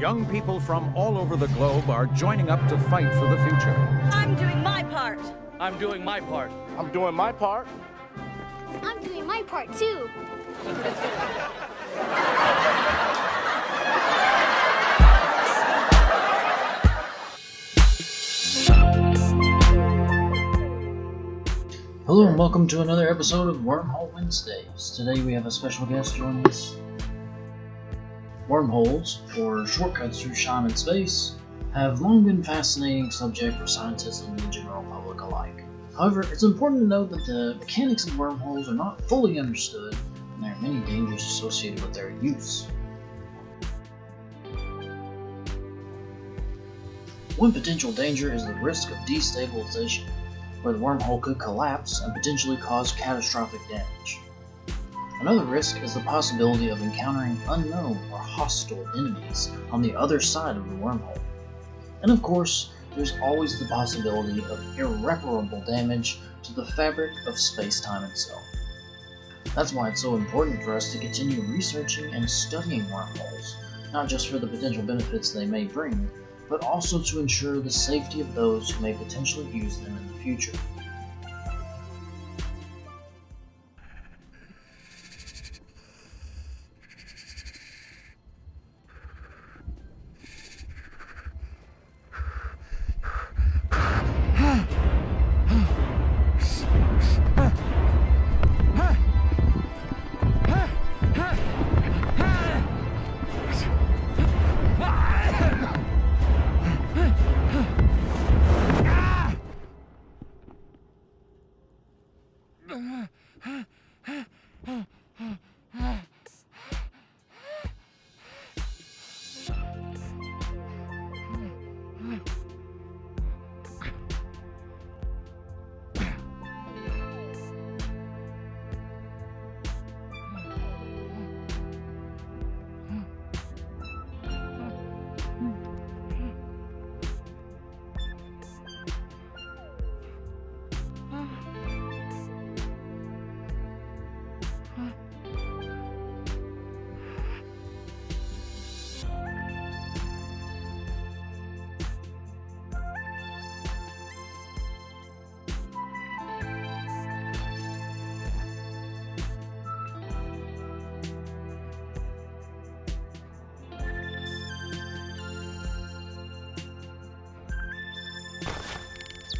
Young people from all over the globe are joining up to fight for the future. I'm doing my part. I'm doing my part. I'm doing my part. I'm doing my part, too. Hello and welcome to another episode of Wormhole Wednesdays. Today we have a special guest joining us. Wormholes, or shortcuts through time and space, have long been a fascinating subject for scientists and the general public alike. However, it's important to note that the mechanics of wormholes are not fully understood, and there are many dangers associated with their use. One potential danger is the risk of destabilization, where the wormhole could collapse and potentially cause catastrophic damage. Another risk is the possibility of encountering unknown or hostile enemies on the other side of the wormhole. And of course, there's always the possibility of irreparable damage to the fabric of space-time itself. That's why it's so important for us to continue researching and studying wormholes, not just for the potential benefits they may bring, but also to ensure the safety of those who may potentially use them in the future.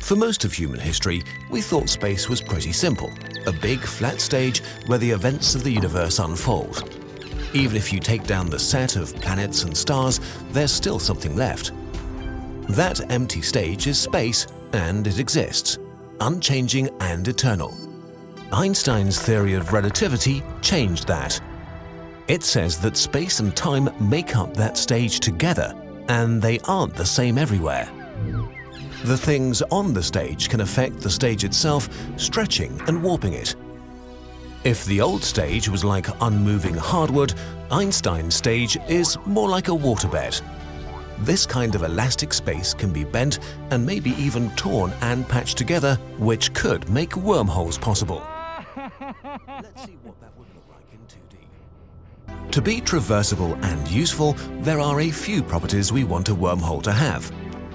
For most of human history, we thought space was pretty simple, a big, flat stage where the events of the universe unfold. Even if you take down the set of planets and stars, there's still something left. That empty stage is space, and it exists, unchanging and eternal. Einstein's theory of relativity changed that. It says that space and time make up that stage together, and they aren't the same everywhere. The things on the stage can affect the stage itself, stretching and warping it. If the old stage was like unmoving hardwood, Einstein's stage is more like a waterbed. This kind of elastic space can be bent and maybe even torn and patched together, which could make wormholes possible. Let's see what that would look like in 2D. To be traversable and useful, there are a few properties we want a wormhole to have.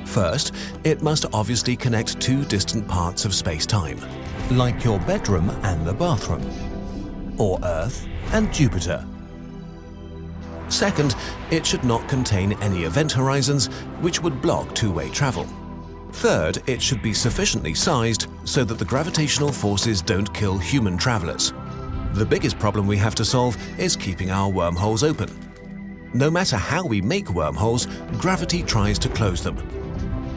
First, it must obviously connect two distant parts of space-time, like your bedroom and the bathroom, or Earth and Jupiter. Second, it should not contain any event horizons which would block two-way travel. Third, it should be sufficiently sized so that the gravitational forces don't kill human travelers. The biggest problem we have to solve is keeping our wormholes open. No matter how we make wormholes, gravity tries to close them.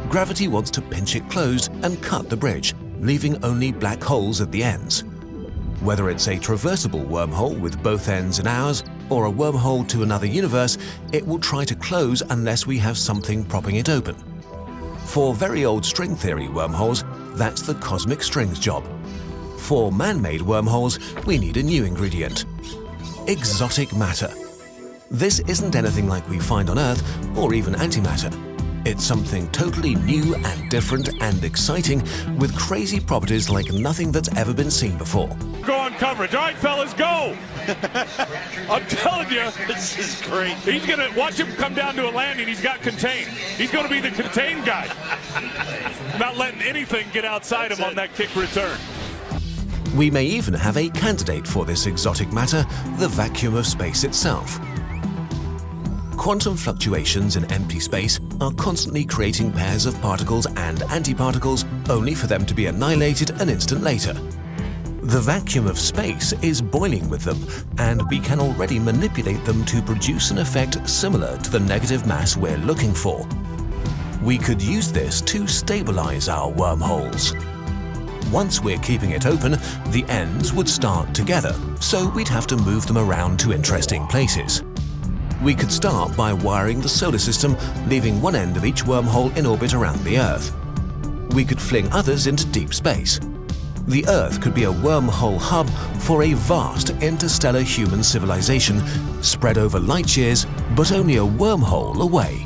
Gravity wants to pinch it closed and cut the bridge, leaving only black holes at the ends. Whether it's a traversable wormhole with both ends in ours, or a wormhole to another universe, it will try to close unless we have something propping it open. For very old string theory wormholes, that's the cosmic strings job. For man-made wormholes, we need a new ingredient: exotic matter. This isn't anything like we find on Earth, or even antimatter. It's something totally new and different and exciting, with crazy properties like nothing that's ever been seen before. Go on coverage. All right, fellas, go! I'm telling you, This is great. he's going to watch him come down to a landing. He's got contained. He's going to be the contained guy. Not letting anything get outside him on that kick return. We may even have a candidate for this exotic matter, the vacuum of space itself. Quantum fluctuations in empty space are constantly creating pairs of particles and antiparticles, only for them to be annihilated an instant later. The vacuum of space is boiling with them, and we can already manipulate them to produce an effect similar to the negative mass we're looking for. We could use this to stabilize our wormholes. Once we're keeping it open, the ends would start together, so we'd have to move them around to interesting places. We could start by wiring the solar system, leaving one end of each wormhole in orbit around the Earth. We could fling others into deep space. The Earth could be a wormhole hub for a vast interstellar human civilization spread over light years, but only a wormhole away.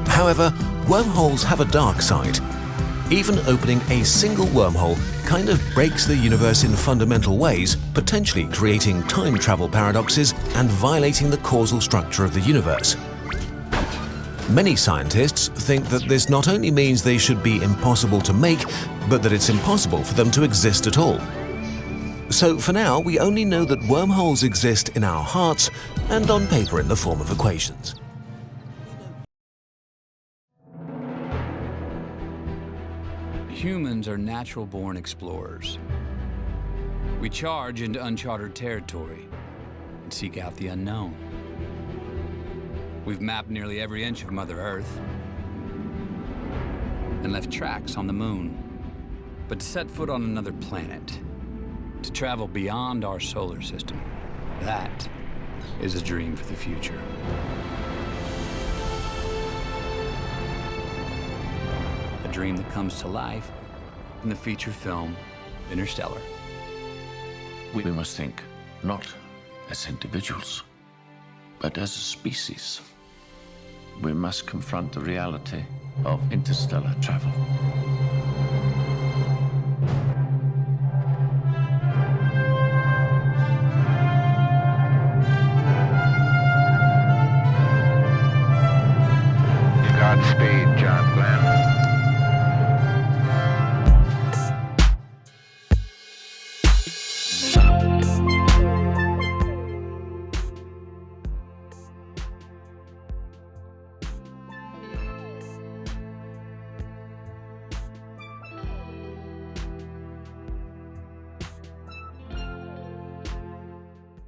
However, wormholes have a dark side. Even opening a single wormhole kind of breaks the universe in fundamental ways, potentially creating time travel paradoxes and violating the causal structure of the universe. Many scientists think that this not only means they should be impossible to make, but that it's impossible for them to exist at all. So for now, we only know that wormholes exist in our hearts and on paper in the form of equations. Humans are natural-born explorers. We charge into uncharted territory and seek out the unknown. We've mapped nearly every inch of Mother Earth and left tracks on the moon. But to set foot on another planet, to travel beyond our solar system, that is a dream for the future. A dream that comes to life in the feature film Interstellar. We must think not as individuals, but as a species. We must confront the reality of interstellar travel.